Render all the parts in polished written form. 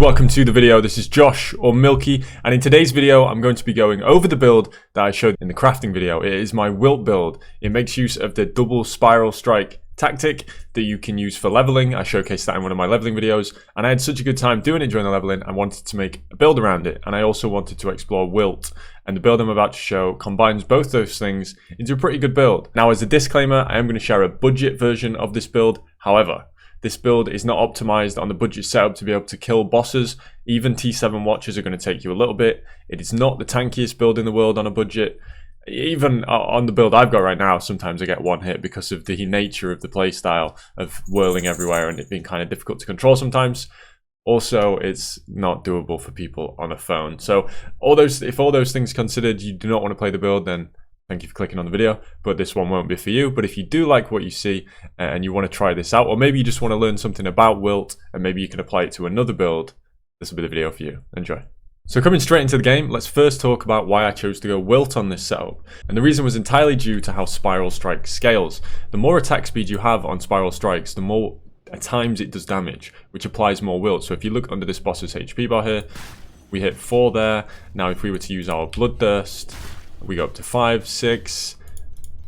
welcome to the video. This is Josh or Milky, and in today's video I'm going to be going over the build that I showed in the crafting video. It is my WIlt build. It makes use of the double spiral strike tactic that you can use for leveling. I showcased that in one of my leveling videos, and I had such a good time doing it during the leveling I wanted to make a build around it, and I also wanted to explore WIlt, and the build I'm about to show combines both those things into a pretty good build. Now, as a disclaimer, I am going to share a budget version of this build. However, this build is not optimized on the budget setup to be able to kill bosses. Even T7 watches are going to take you a little bit. It is not the tankiest build in the world on a budget. Even on the build I've got right now, sometimes I get one hit because of the nature of the playstyle of whirling everywhere and it being kind of difficult to control sometimes. Also, it's not doable for people on a phone. So if all those things considered, you do not want to play the build, then thank you for clicking on the video, but this one won't be for you. But if you do like what you see and you want to try this out, or maybe you just want to learn something about WIlt and maybe you can apply it to another build, this will be the video for you. Enjoy. So coming straight into the game, let's first talk about why I chose to go WIlt on this setup. And the reason was entirely due to how Spiral Strike scales. The more attack speed you have on Spiral Strikes, the more at times it does damage, which applies more WIlt. So if you look under this boss's HP bar here, we hit 4 there. Now if we were to use our Bloodthirst, we go up to 5, 6.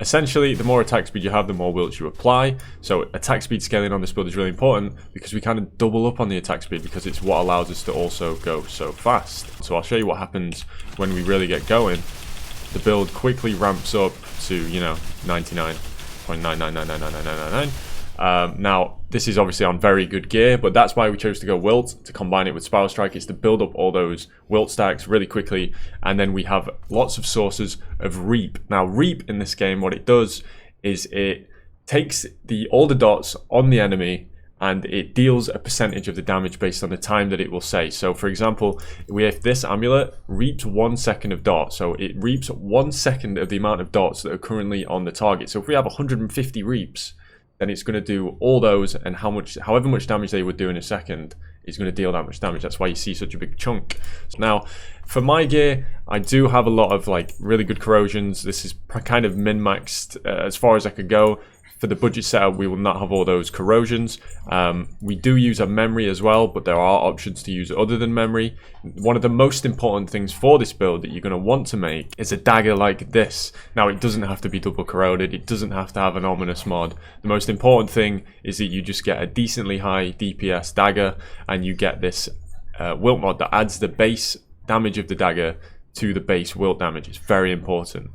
Essentially, the more attack speed you have, the more WIlt you apply. So attack speed scaling on this build is really important because we kind of double up on the attack speed because it's what allows us to also go so fast. So I'll show you what happens when we really get going. The build quickly ramps up to, you know, 99.999999999. Now, this is obviously on very good gear, but that's why we chose to go WIlt, to combine it with Spiral Strike, is to build up all those WIlt stacks really quickly, and then we have lots of sources of Reap. Now, Reap in this game, what it does is it takes all the dots on the enemy and it deals a percentage of the damage based on the time that it will say. So for example, we have this amulet reaps 1 second of dots, so it reaps 1 second of the amount of dots that are currently on the target. So if we have 150 reaps, then it's going to do all those, and however much damage they would do in a second is going to deal that much damage. That's why you see such a big chunk. Now, for my gear, I do have a lot of like really good corrosions. This is kind of min-maxed as far as I could go. For the budget setup, we will not have all those corrosions. We do use a memory as well, but there are options to use other than memory. One of the most important things for this build that you're going to want to make is a dagger like this. Now, it doesn't have to be double corroded. It doesn't have to have an ominous mod. The most important thing is that you just get a decently high DPS dagger, and you get this WIlt mod that adds the base damage of the dagger to the base WIlt damage. It's very important.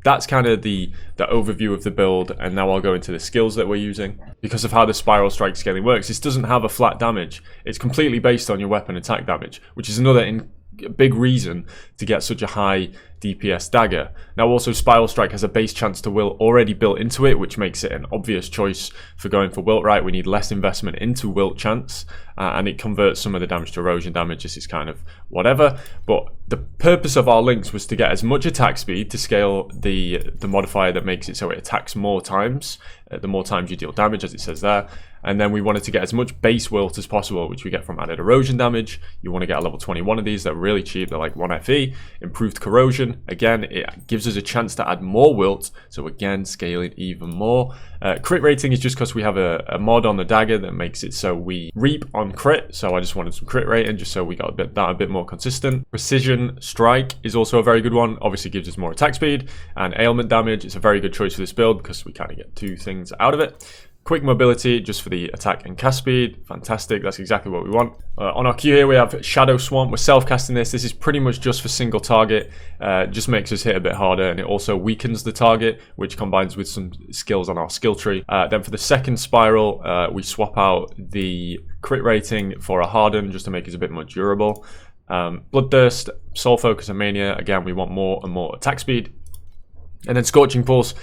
That's kind of the overview of the build, and now I'll go into the skills that we're using. Because of how the Spiral Strike scaling works, this doesn't have a flat damage. It's completely based on your weapon attack damage, which is another big reason to get such a high DPS dagger. Now also, Spiral Strike has a base chance to WIlt already built into it, which makes it an obvious choice for going for WIlt, right? We need less investment into WIlt chance, and it converts some of the damage to erosion damage. This is kind of whatever, but the purpose of our links was to get as much attack speed to scale the modifier that makes it so it attacks more times, the more times you deal damage, as it says there. And then we wanted to get as much base WIlt as possible, which we get from added erosion damage. You want to get a level 21 of these. They're really cheap. They're like 1 FE. Improved corrosion. Again, it gives us a chance to add more WIlt. So again, scale it even more. Crit rating is just because we have a mod on the dagger that makes it so we reap on crit. So I just wanted some crit rating just so we got that a bit more consistent. Precision strike is also a very good one. Obviously gives us more attack speed and ailment damage. It's a very good choice for this build because we kind of get 2 things out of it. Quick mobility, just for the attack and cast speed. Fantastic, that's exactly what we want. On our queue here, we have Shadow Swamp. We're self-casting this. This is pretty much just for single target. Just makes us hit a bit harder, and it also weakens the target, which combines with some skills on our skill tree. Then for the second spiral, we swap out the crit rating for a harden, just to make it a bit more durable. Bloodthirst, Soul Focus, and Mania. Again, we want more and more attack speed. And then Scorching Pulse,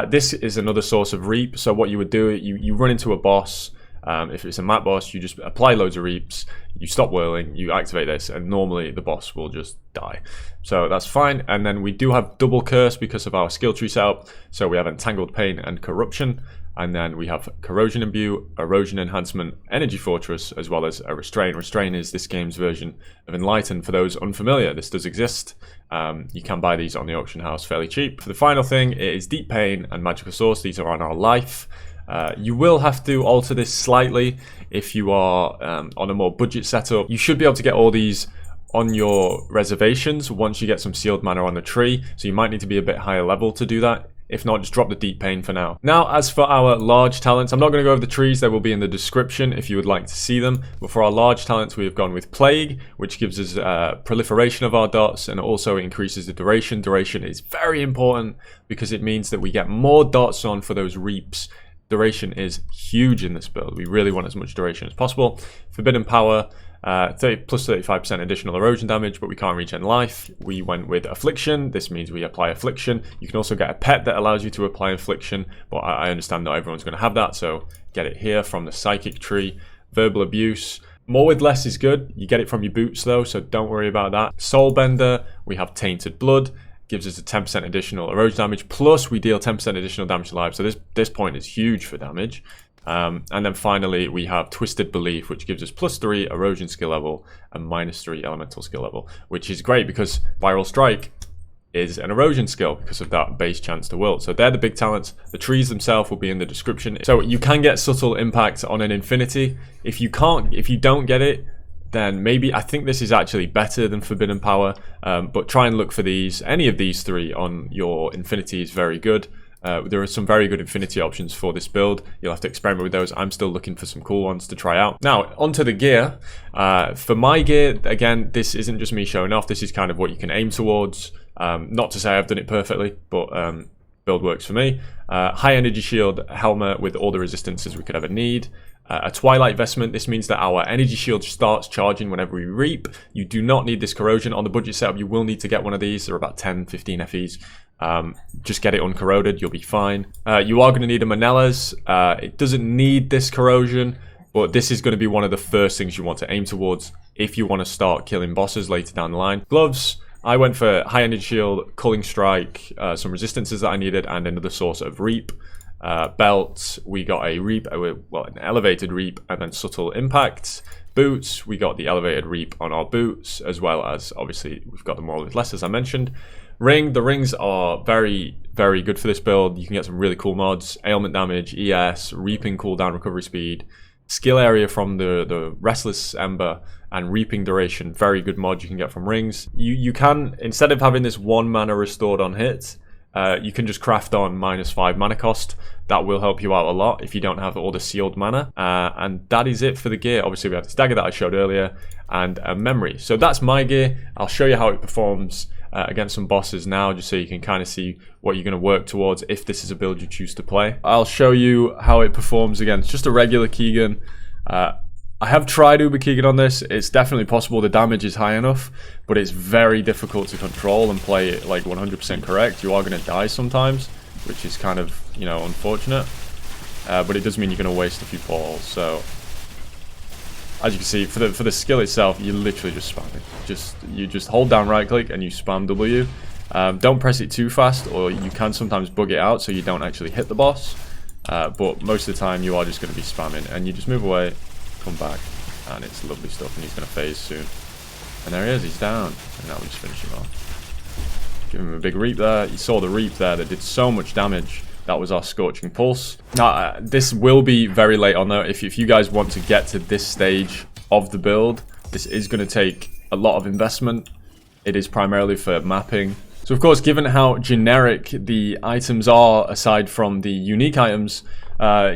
this is another source of Reap. So what you would do, you run into a boss. If it's a map boss, you just apply loads of Reaps, you stop whirling, you activate this, and normally the boss will just die. So that's fine. And then we do have double curse because of our skill tree setup. So we have Entangled Pain and Corruption. And then we have Corrosion Imbue, Erosion Enhancement, Energy Fortress, as well as a Restrain. Restrain is this game's version of Enlighten. For those unfamiliar, this does exist. You can buy these on the auction house fairly cheap. For the final thing, it is Deep Pain and Magical Source. These are on our life. You will have to alter this slightly if you are on a more budget setup. You should be able to get all these on your reservations once you get some sealed mana on the tree, so you might need to be a bit higher level to do that. If not, just drop the Deep Pain for now. Now, as for our large talents, I'm not going to go over the trees. They will be in the description if you would like to see them. But for our large talents, we have gone with Plague, which gives us proliferation of our dots, and also increases the duration. Duration is very important because it means that we get more dots on for those reaps. Duration is huge in this build. We really want as much duration as possible. Forbidden Power, plus 35% additional erosion damage, but we can't reach end life. We went with Affliction. This means we apply Affliction. You can also get a pet that allows you to apply Affliction, but I understand not everyone's going to have that, so get it here from the Psychic tree. Verbal Abuse. More with less is good. You get it from your boots though, so don't worry about that. Soulbender, we have Tainted Blood. Gives us a 10% additional erosion damage, plus we deal 10% additional damage to life, so this point is huge for damage. And then finally we have Twisted Belief, which gives us +3 erosion skill level and -3 elemental skill level, which is great because Viral Strike is an erosion skill because of that base chance to wilt. So they're the big talents. The trees themselves will be in the description. So you can get Subtle Impact on an Infinity. If you don't get it, then maybe I think this is actually better than Forbidden Power, but try and look for these. Any of these three on your Infinity is very good. There are some very good Infinity options for this build. You'll have to experiment with those. I'm still looking for some cool ones to try out. Now, onto the gear. For my gear, again, this isn't just me showing off. This is kind of what you can aim towards. Not to say I've done it perfectly, but build works for me. High Energy Shield helmet with all the resistances we could ever need. A Twilight Vestment. This means that our energy shield starts charging whenever we reap. You do not need this corrosion. On the budget setup, you will need to get one of these. They're about 10, 15 FEs. Just get it uncorroded, you'll be fine. You are going to need a Manela's. It doesn't need this corrosion, but this is going to be one of the first things you want to aim towards if you want to start killing bosses later down the line. Gloves. I went for High Energy Shield, Culling Strike, some resistances that I needed, and another source of Reap. Belt, we got a Reap, well, an elevated Reap, and then Subtle Impact. Boots, we got the elevated Reap on our boots, as well as, obviously, we've got the more with less, as I mentioned. Ring, the rings are very, very good for this build. You can get some really cool mods. Ailment damage, ES, Reaping cooldown, recovery speed. Skill area from the Restless Ember, and Reaping duration, very good mod you can get from rings. You can, instead of having this 1 mana restored on hit, you can just craft on -5 mana cost. That will help you out a lot if you don't have all the sealed mana. And that is it for the gear. Obviously we have this dagger that I showed earlier and a memory. So that's my gear. I'll show you how it performs against some bosses now, just so you can kind of see what you're going to work towards if this is a build you choose to play. I'll show you how it performs against just a regular Keegan. I have tried Uber Keegan on this. It's definitely possible. The damage is high enough, but it's very difficult to control and play it like 100% correct. You are going to die sometimes, which is kind of, you know, unfortunate. But it does mean you're going to waste a few portals. So, as you can see, for the skill itself, you literally just spam it. You just hold down right click and you spam W. Don't press it too fast, or you can sometimes bug it out so you don't actually hit the boss. But most of the time you are just going to be spamming, and you just move away, come back, and it's lovely stuff. And he's going to phase soon. And there he is, he's down. And now we just finish him off. Give him a big reap there. You saw the reap there that did so much damage. That was our Scorching Pulse. Now, this will be very late on though. If you guys want to get to this stage of the build, this is going to take a lot of investment. It is primarily for mapping. So of course, given how generic the items are, aside from the unique items,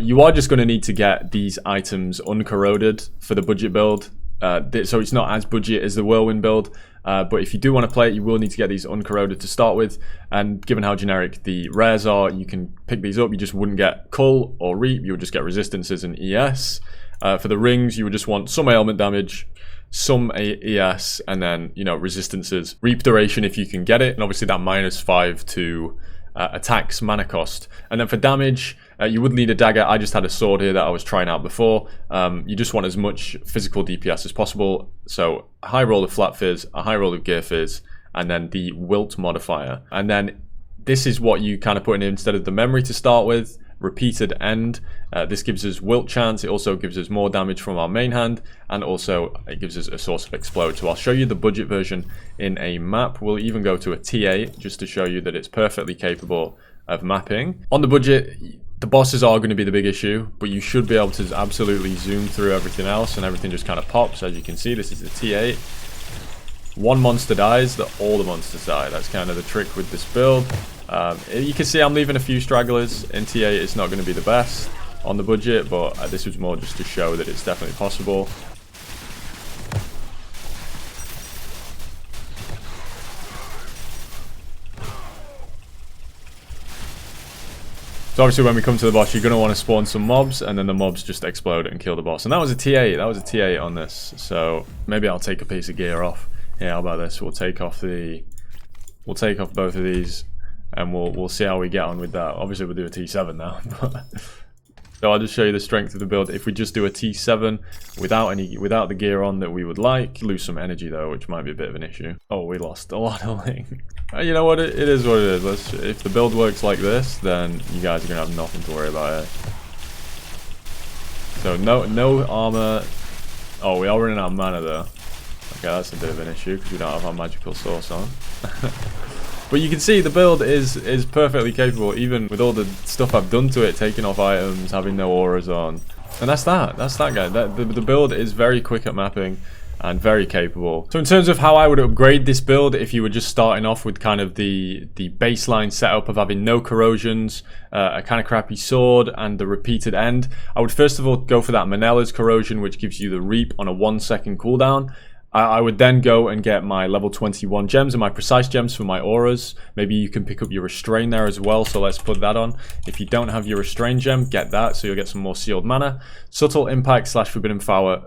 you are just going to need to get these items uncorroded for the budget build. So it's not as budget as the Whirlwind build. But if you do want to play it, you will need to get these uncorroded to start with. And given how generic the rares are, you can pick these up. You just wouldn't get Cull or Reap. You would just get resistances and ES. For the rings, you would just want some ailment damage, some ES, and then, you know, resistances. Reap duration if you can get it. And obviously that -5 to attacks mana cost. And then for damage, you would need a dagger. I just had a sword here that I was trying out before. You just want as much physical DPS as possible. So a high roll of Flat Fizz, a high roll of Gear Fizz, and then the Wilt modifier. And then this is what you kind of put in instead of the memory to start with. Repeated End. This gives us Wilt chance. It also gives us more damage from our main hand, and also it gives us a source of Explode. So I'll show you the budget version in a map. We'll even go to a TA just to show you that it's perfectly capable of mapping. On the budget, The bosses are going to be the big issue, but you should be able to absolutely zoom through everything else, and everything just kind of pops. As you can see, this is the T8. One monster dies, all the monsters die. That's kind of the trick with this build. You can see I'm leaving a few stragglers. In T8, it's not going to be the best on the budget, but this was more just to show that it's definitely possible. So obviously when we come to the boss, you're going to want to spawn some mobs, and then the mobs just explode and kill the boss. And that was a T8. That was a T8 on this. So maybe I'll take a piece of gear off. Yeah, how about this? We'll take off both of these, and we'll see how we get on with that. Obviously we'll do a T7 now. So I'll just show you the strength of the build. If we just do a T7 without the gear on that we would like, lose some energy though, which might be a bit of an issue. Oh, we lost a lot of link. You know what? It is what it is. If the build works like this, then you guys are gonna have nothing to worry about it. So no armor. Oh, we are running out of mana though. Okay, that's a bit of an issue because we don't have our magical source on. But you can see the build is perfectly capable, even with all the stuff I've done to it, taking off items, having no auras on. And that's that guy. The build is very quick at mapping and very capable. So in terms of how I would upgrade this build, if you were just starting off with kind of the baseline setup of having no corrosions, a kind of crappy sword, and the repeated end, I would first of all go for that Manella's corrosion, which gives you the reap on a 1-second cooldown. I would then go and get my level 21 gems and my precise gems for my auras. Maybe you can pick up your restrain there as well, so let's put that on. If you don't have your restrain gem, get that, so you'll get some more sealed mana. Subtle impact slash forbidden power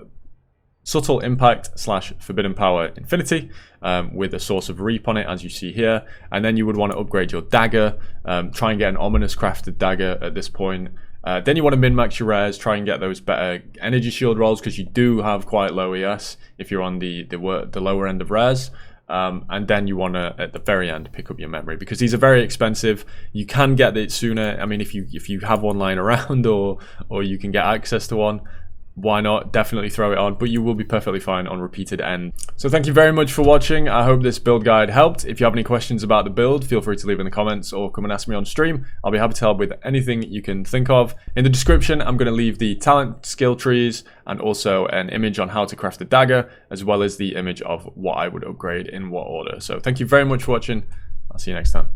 infinity, with a source of reap on it, as you see here. And then you would want to upgrade your dagger, try and get an ominous crafted dagger at this point. Then you want to min-max your rares, try and get those better energy shield rolls, because you do have quite low ES if you're on the lower end of rares. And then you want to, at the very end, pick up your memory, because these are very expensive. You can get it sooner. I mean, if you have one lying around, or you can get access to one, why not? Definitely throw it on, but you will be perfectly fine on repeated end. So thank you very much for watching. I hope this build guide helped. If you have any questions about the build, feel free to leave in the comments or come and ask me on stream. I'll be happy to help with anything you can think of. In the description, I'm going to leave the talent skill trees and also an image on how to craft the dagger, as well as the image of what I would upgrade in what order. So thank you very much for watching. I'll see you next time.